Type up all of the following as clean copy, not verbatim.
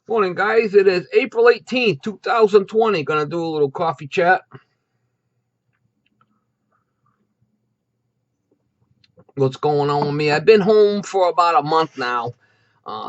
Morning, guys. It is April 18th, 2020. Gonna do a little coffee chat. What's going on with me? I've been home for about a month now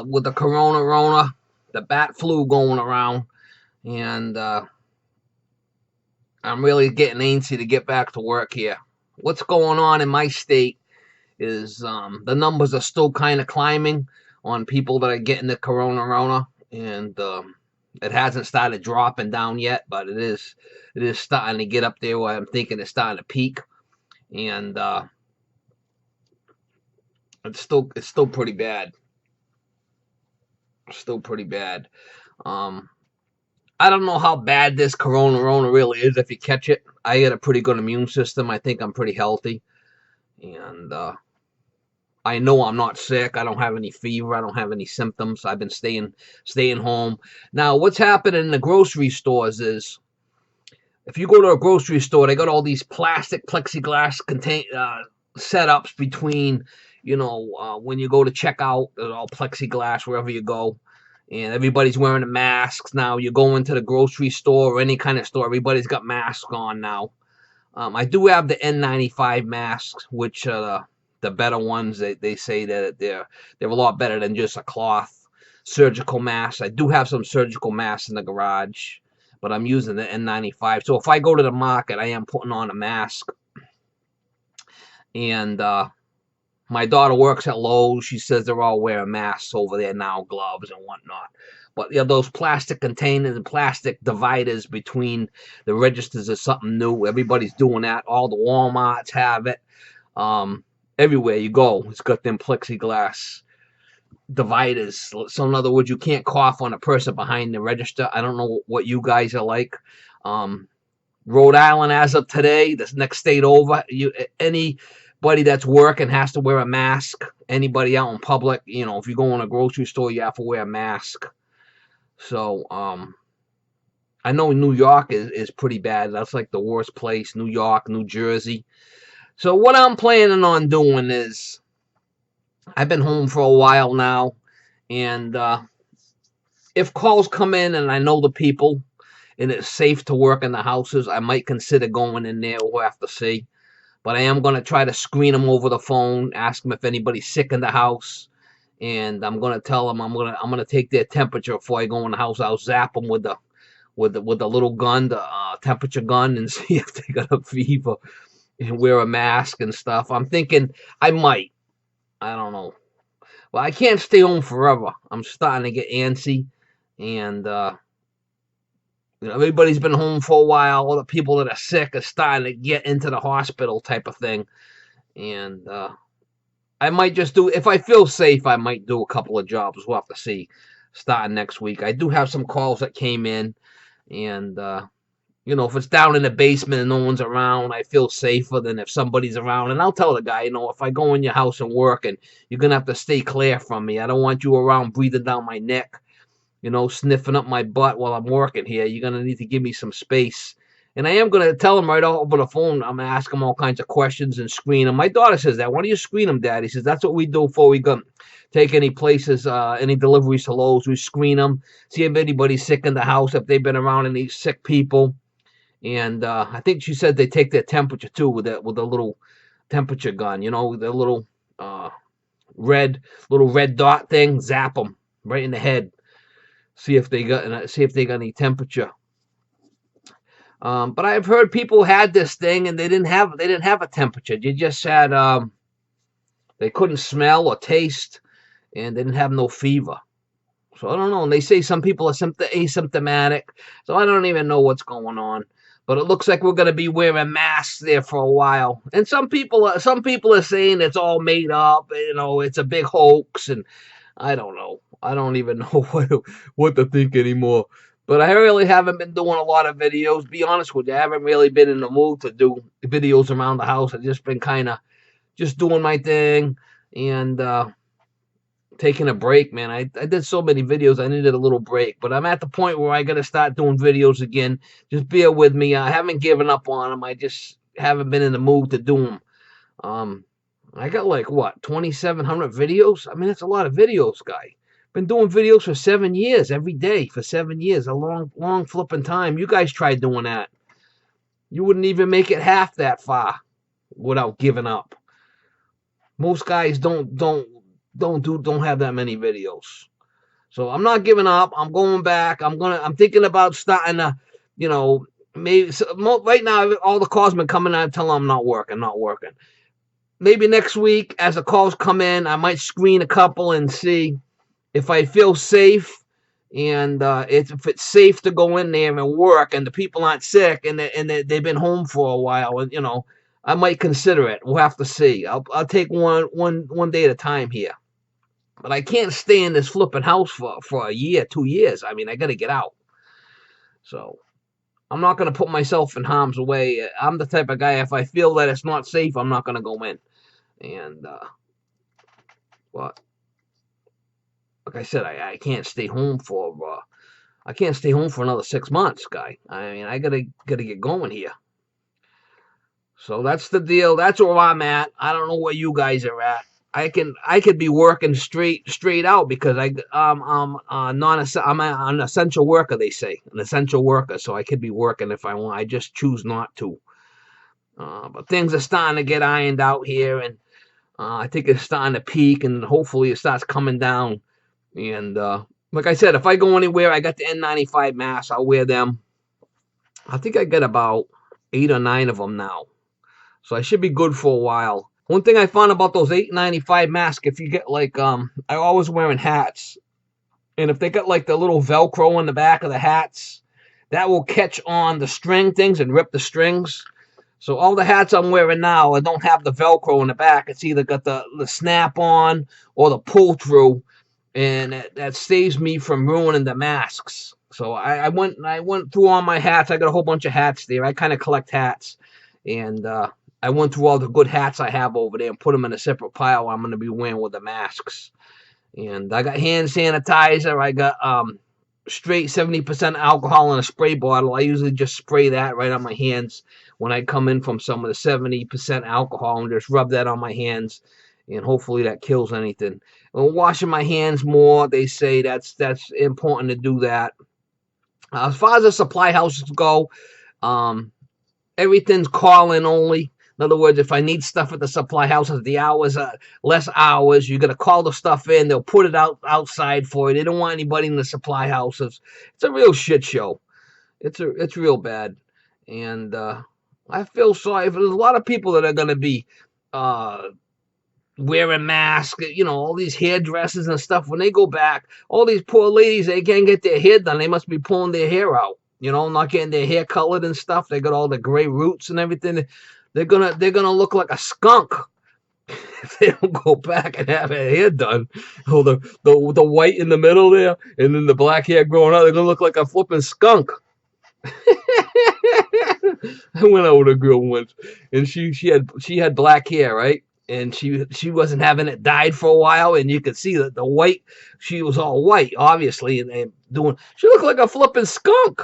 with the Rona, the bat flu going around, and I'm really getting antsy to get back to work here. What's going on in my state is the numbers are still kind of climbing on people that are getting the Rona, and it hasn't started dropping down yet, but it is starting to get up there where I'm thinking it's starting to peak, and it's still pretty bad. Still pretty bad. Um, I don't know how bad this Rona really is if you catch it. I got a pretty good immune system. I think I'm pretty healthy, and I know I'm not sick. I don't have any fever. I don't have any symptoms. I've been staying home. Now, what's happening in the grocery stores is if you go to a grocery store, they got all these plastic plexiglass setups between, when you go to check out, there's all plexiglass wherever you go, and everybody's wearing the masks now. You go into the grocery store or any kind of store, everybody's got masks on now. I do have the N95 masks, which the better ones. They say that they're a lot better than just a cloth surgical mask. I do have some surgical masks in the garage, but I'm using the N95. So if I go to the market, I am putting on a mask. And my daughter works at Lowe's. She says they're all wearing masks over there now, gloves and whatnot. But yeah, those plastic containers and plastic dividers between the registers is something new. Everybody's doing that. All the Walmarts have it. Everywhere you go, it's got them plexiglass dividers. So in other words, you can't cough on a person behind the register. I don't know what you guys are like. Rhode Island, as of today, this next state over, anybody that's working has to wear a mask. Anybody out in public, if you go in a grocery store, you have to wear a mask. So, I know New York is pretty bad. That's like the worst place. New York, New Jersey. So what I'm planning on doing is I've been home for a while now, and if calls come in and I know the people and it's safe to work in the houses, I might consider going in there. We'll have to see. But I am going to try to screen them over the phone, ask them if anybody's sick in the house, and I'm going to tell them I'm going to take their temperature before I go in the house. I'll zap them with the little gun, the temperature gun, and see if they got a fever and wear a mask and stuff. I'm thinking I might. I don't know. Well, I can't stay home forever. I'm starting to get antsy, and everybody's been home for a while. All the people that are sick are starting to get into the hospital type of thing, and I might just do. If I feel safe, I might do a couple of jobs. We'll have to see. Starting next week, I do have some calls that came in, and if it's down in the basement and no one's around, I feel safer than if somebody's around. And I'll tell the guy, if I go in your house and work, and you're gonna have to stay clear from me. I don't want you around breathing down my neck, sniffing up my butt while I'm working here. You're gonna need to give me some space. And I am gonna tell him right over the phone. I'm gonna ask him all kinds of questions and screen him. My daughter says that. Why do you screen him, Dad? He says that's what we do before we go take any places, any deliveries to Lowe's. We screen them, see if anybody's sick in the house, if they've been around any sick people. And I think she said they take their temperature too with a little temperature gun. The little red dot thing. Zap them right in the head. See if they got any temperature. But I've heard people had this thing and they didn't have a temperature. They just had they couldn't smell or taste, and they didn't have no fever. So I don't know. And they say some people are asymptomatic. So I don't even know what's going on. But it looks like we're going to be wearing masks there for a while. And some people are saying it's all made up. It's a big hoax, and I don't know. I don't even know what to think anymore. But I really haven't been doing a lot of videos. Be honest with you, I haven't really been in the mood to do videos around the house. I've just been kind of just doing my thing and taking a break, man. I did so many videos, I needed a little break. But I'm at the point where I got to start doing videos again. Just bear with me. I haven't given up on them. I just haven't been in the mood to do them. I got like, what, 2,700 videos? I mean, that's a lot of videos, guy. Been doing videos for 7 years, every day for 7 years, a long flipping time. You guys tried doing that. You wouldn't even make it half that far without giving up. Most guys don't have that many videos. So I'm not giving up. I'm going back. I'm thinking about starting to, you know, maybe right now all the calls been coming out telling them I'm not working. Maybe next week as the calls come in, I might screen a couple and see if I feel safe, and if it's safe to go in there and work, and the people aren't sick, and they've been home for a while, and I might consider it. We'll have to see. I'll take one day at a time here. But I can't stay in this flipping house for a year, 2 years. I mean, I got to get out. So I'm not going to put myself in harm's way. I'm the type of guy, if I feel that it's not safe, I'm not going to go in. And, but like I said, I can't stay home for another 6 months, guy. I mean, I gotta get going here. So that's the deal. That's where I'm at. I don't know where you guys are at. I could be working straight out because I'm an essential worker. They say an essential worker, so I could be working if I want. I just choose not to. But things are starting to get ironed out here, and I think it's starting to peak, and hopefully it starts coming down. And like I said, if I go anywhere, I got the N95 masks. I'll wear them. I think I got about 8 or 9 of them now, so I should be good for a while. One thing I found about those N95 masks, if you get like I always wearing hats, and if they got like the little Velcro on the back of the hats, that will catch on the string things and rip the strings. So all the hats I'm wearing now, I don't have the Velcro in the back. It's either got the snap on or the pull through, and that saves me from ruining the masks. So I went through all my hats. I got a whole bunch of hats there. I kind of collect hats, and I went through all the good hats I have over there and put them in a separate pile I'm going to be wearing with the masks. And I got hand sanitizer. I got straight 70% alcohol in a spray bottle. I usually just spray that right on my hands when I come in from some of the 70% alcohol and just rub that on my hands, and hopefully that kills anything. And washing my hands more, they say that's important to do that. As far as the supply houses go, everything's call-in only. In other words, if I need stuff at the supply houses, the hours are less hours. You got to call the stuff in. They'll put it outside for you. They don't want anybody in the supply houses. It's a real shit show. It's real bad. And I feel sorry. There's a lot of people that are going to be wearing masks, all these hairdressers and stuff. When they go back, all these poor ladies, they can't get their hair done. They must be pulling their hair out, not getting their hair colored and stuff. They got all the gray roots and everything. They're gonna look like a skunk if they don't go back and have their hair done. Oh, the white in the middle there, and then the black hair growing out. They're gonna look like a flipping skunk. I went out with a girl once, and she had black hair, right? And she wasn't having it dyed for a while, and you could see that the white, she was all white, obviously, and she looked like a flipping skunk.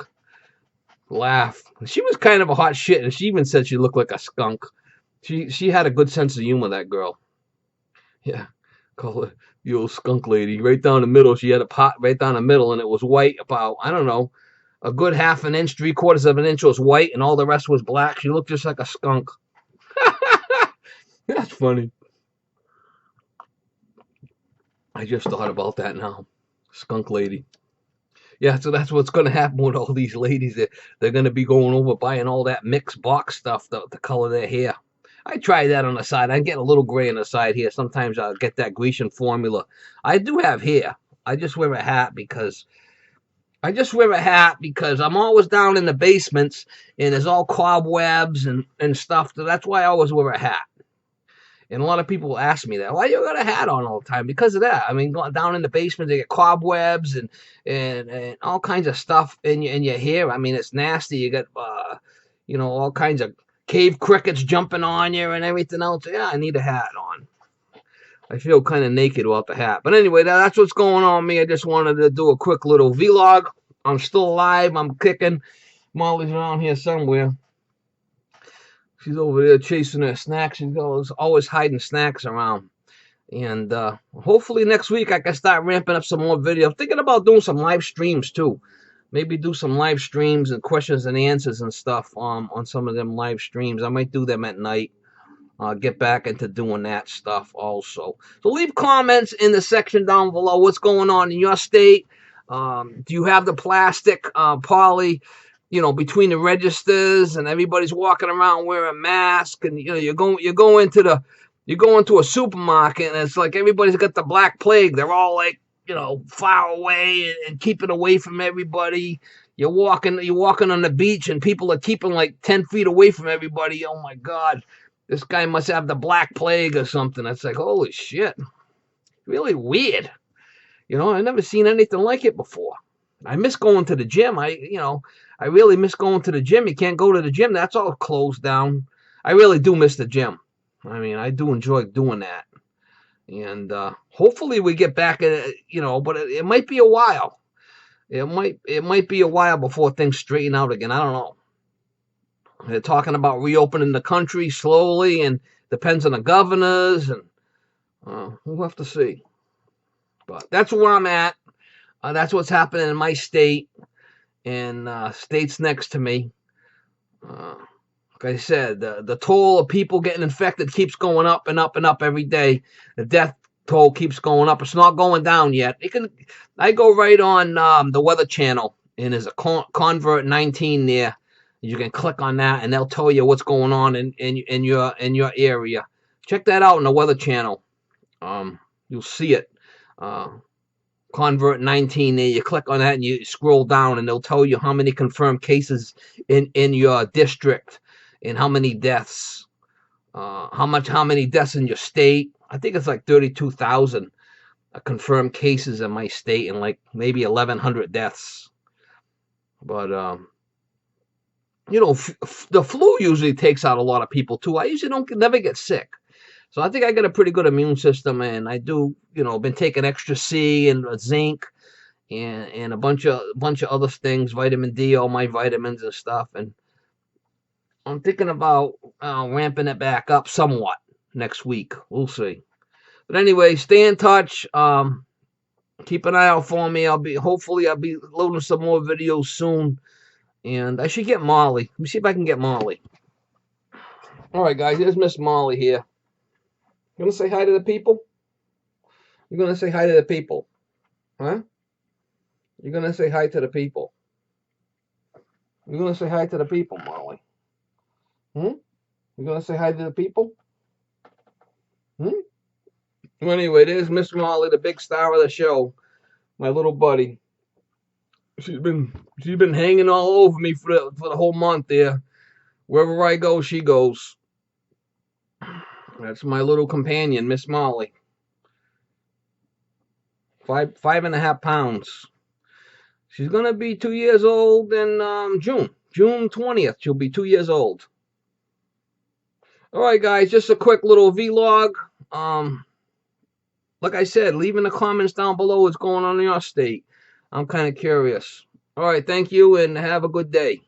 Laugh. She was kind of a hot shit, and she even said she looked like a skunk. She had a good sense of humor, that girl. Yeah, call her the old skunk lady. Right down the middle, she had a pot right down the middle, and it was white about, I don't know, a good half an inch, 3/4 of an inch was white, and all the rest was black. She looked just like a skunk. That's funny. I just thought about that now. Skunk lady. Yeah, so that's what's going to happen with all these ladies. They're going to be going over buying all that mixed box stuff to color their hair. I try that on the side. I get a little gray on the side here. Sometimes I'll get that Grecian formula. I do have hair. I just wear a hat because I'm always down in the basements, and there's all cobwebs and stuff. So that's why I always wear a hat. And a lot of people ask me that, why you got a hat on all the time? Because of that. I mean, going down in the basement, they get cobwebs and all kinds of stuff in your hair. I mean, it's nasty. You got, all kinds of cave crickets jumping on you and everything else. Yeah, I need a hat on. I feel kind of naked without the hat. But anyway, that's what's going on with me. I just wanted to do a quick little vlog. I'm still alive. I'm kicking. Molly's around here somewhere. She's over there chasing her snacks. She's always hiding snacks around. And hopefully next week I can start ramping up some more videos. Thinking about doing some live streams too. Maybe do some live streams and questions and answers and stuff on some of them live streams. I might do them at night. Get back into doing that stuff also. So leave comments in the section down below. What's going on in your state? Do you have the plastic poly, between the registers, and everybody's walking around wearing masks, and you go into a supermarket, and it's like everybody's got the Black Plague. They're all like, far away and keeping away from everybody. You're walking on the beach, and people are keeping like 10 feet away from everybody. Oh my God, this guy must have the Black Plague or something. It's like, holy shit, really weird. I never seen anything like it before. I miss going to the gym. I really miss going to the gym. You can't go to the gym. That's all closed down. I really do miss the gym. I mean, I do enjoy doing that. And hopefully we get back at it, but it might be a while. It might be a while before things straighten out again. I don't know. They're talking about reopening the country slowly, and depends on the governors, and we'll have to see. But that's where I'm at. That's what's happening in my state and states next to me. Like I said, the toll of people getting infected keeps going up and up and up every day. The death toll keeps going up. It's not going down yet. I go right on the Weather Channel, and there's a Convert 19 there. You can click on that, and they'll tell you what's going on in your area. Check that out on the Weather Channel. You'll see it. Convert 19 there. You click on that, and you scroll down, and they'll tell you how many confirmed cases in your district, and how many deaths. How many deaths in your state. I think it's like 32,000 confirmed cases in my state, and like maybe 1,100 deaths. But the flu usually takes out a lot of people too. I usually never get sick. So I think I got a pretty good immune system, and I do, been taking extra C and zinc and a bunch of other things, vitamin D, all my vitamins and stuff. And I'm thinking about ramping it back up somewhat next week. We'll see. But anyway, stay in touch. Keep an eye out for me. Hopefully I'll be loading some more videos soon. And I should get Molly. Let me see if I can get Molly. All right, guys. Here's Miss Molly here. You gonna say hi to the people? You're gonna say hi to the people, huh? You're gonna say hi to the people. You're gonna say hi to the people, Molly. You're gonna say hi to the people? Well, anyway, there's Miss Molly, the big star of the show, my little buddy. She's been hanging all over me for the whole month there. Wherever I go, she goes. That's my little companion, Miss Molly. 5.5 pounds. She's gonna be 2 years old in June 20th. She'll be 2 years old. All right, guys, just a quick little vlog. Like I said, leave in the comments down below what's going on in your state. I'm kind of curious. All right, thank you, and have a good day.